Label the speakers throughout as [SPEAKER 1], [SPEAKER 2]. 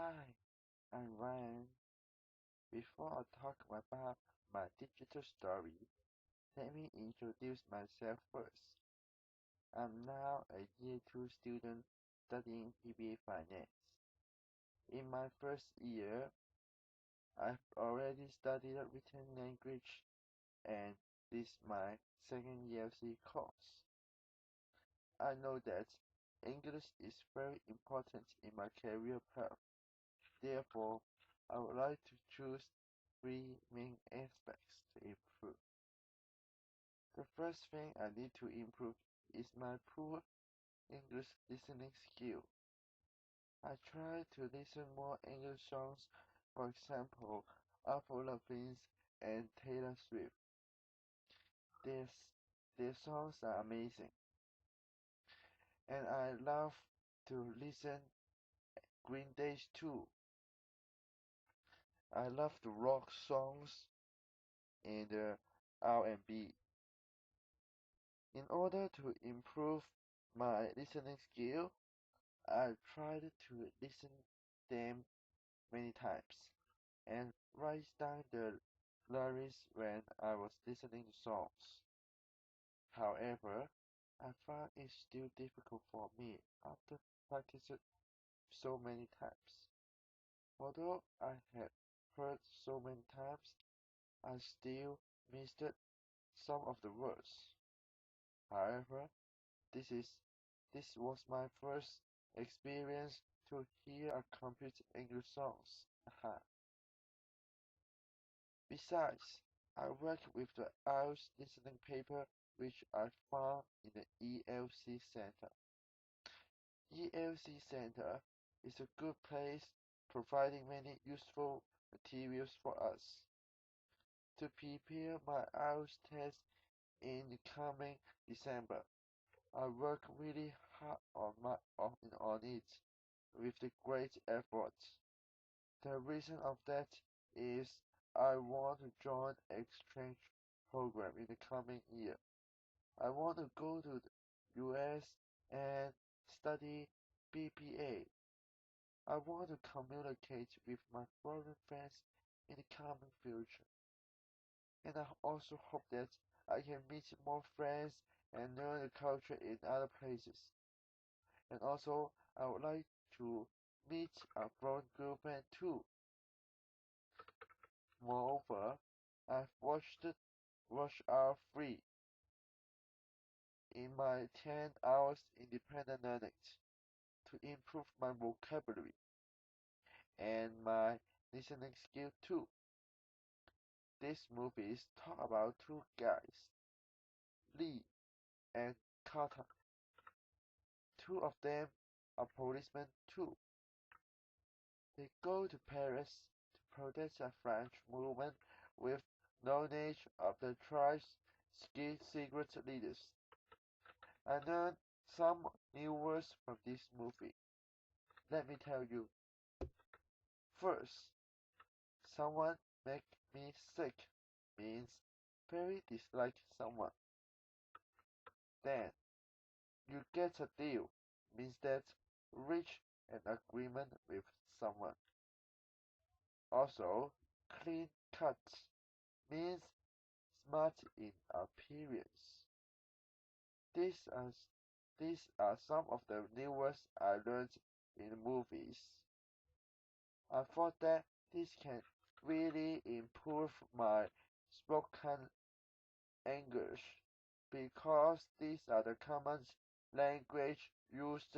[SPEAKER 1] Hi, I'm Ryan. Before I talk about my digital story, let me introduce myself first. I'm now a year 2 student studying PBA Finance. In my first year, I've already studied written language and this is my second ELC course. I know that English is very important in my career path. Therefore, I would like to choose three main aspects to improve. The first thing I need to improve is my poor English listening skill. I try to listen more English songs, for example, Avril Lavigne and Taylor Swift. Their, their songs are amazing, and I love to listen Green Days too. I love the rock songs and the R&B. In order to improve my listening skill, I tried to listen them many times and write down the lyrics when I was listening to songs. However, I find it still difficult for me after practicing so many times. Although I had heard so many times, I still missed some of the words. However, this is this was my first experience to hear a complete English songs. Besides, I work with the IELTS listening paper which I found in the ELC Center. ELC Center is a good place providing many useful materials for us. To prepare my IELTS test in the coming December, I work really hard on it with the great effort. The reason of that is I want to join exchange program in the coming year. I want to go to the US and study BPA. I want to communicate with my foreign friends in the coming future. And I also hope that I can meet more friends and learn the culture in other places. And also, I would like to meet a foreign girlfriend too. Moreover, I've watched Rush Hour 3 in my 10 hours independent learning to improve my vocabulary and my listening skill too. These movies talk about two guys, Lee and Carter. Two of them are policemen too. They go to Paris to protest a French movement with knowledge of the tribe's secret leaders. I learned some new words from this movie. Let me tell you. First, someone make me sick means very dislike someone. Then, you get a deal means that reach an agreement with someone. Also, clean cut means smart in appearance. These are these are some of the new words I learned in movies. I thought that this can really improve my spoken English because these are the common language used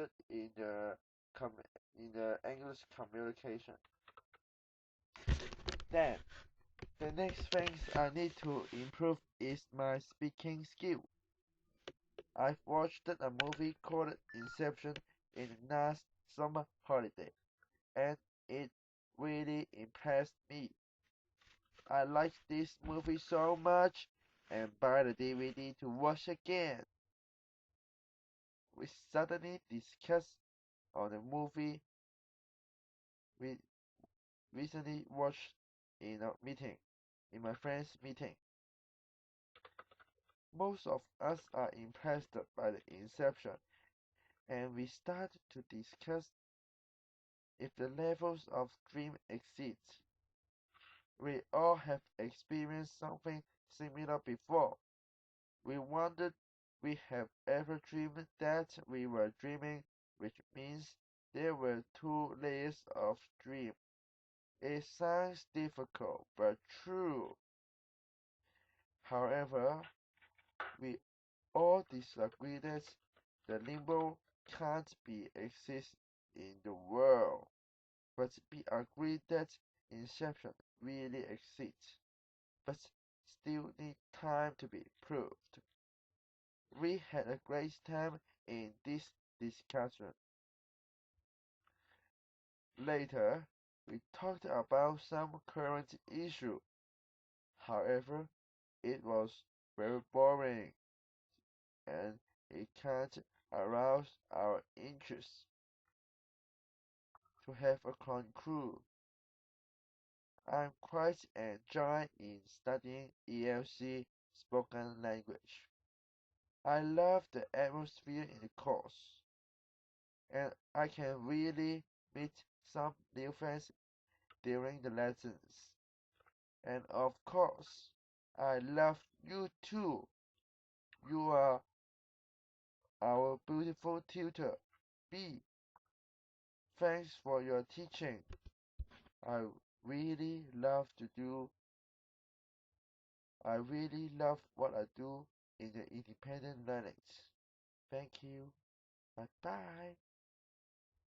[SPEAKER 1] com- in the English communication. Then, the next things I need to improve is my speaking skill. I've watched a movie called Inception in the last summer holiday, and it really impressed me. I like this movie so much and buy the DVD to watch again. We suddenly discussed on the movie we recently watched in a meeting, in my friend's meeting. Most of us are impressed by the Inception, and we started to discuss if the levels of dream exist. We all have experienced something similar before. We wondered we have ever dreamed that we were dreaming, which means there were two layers of dream. It sounds difficult, but true. However, we all disagree that the limbo can't be exist in the world, but we agree that inception really exists, but still need time to be proved. We had a great time in this discussion. Later, we talked about some current issue. However, it was very boring and it can't arouse our interest to have a conclude. I'm quite enjoying in studying ELC spoken language. I love the atmosphere in the course, and I can really meet some new friends during the lessons. And of course, I love you too. You are our beautiful tutor. B. Thanks for your teaching. I really love to do I really love what I do in the independent learnings. Thank you. Bye bye.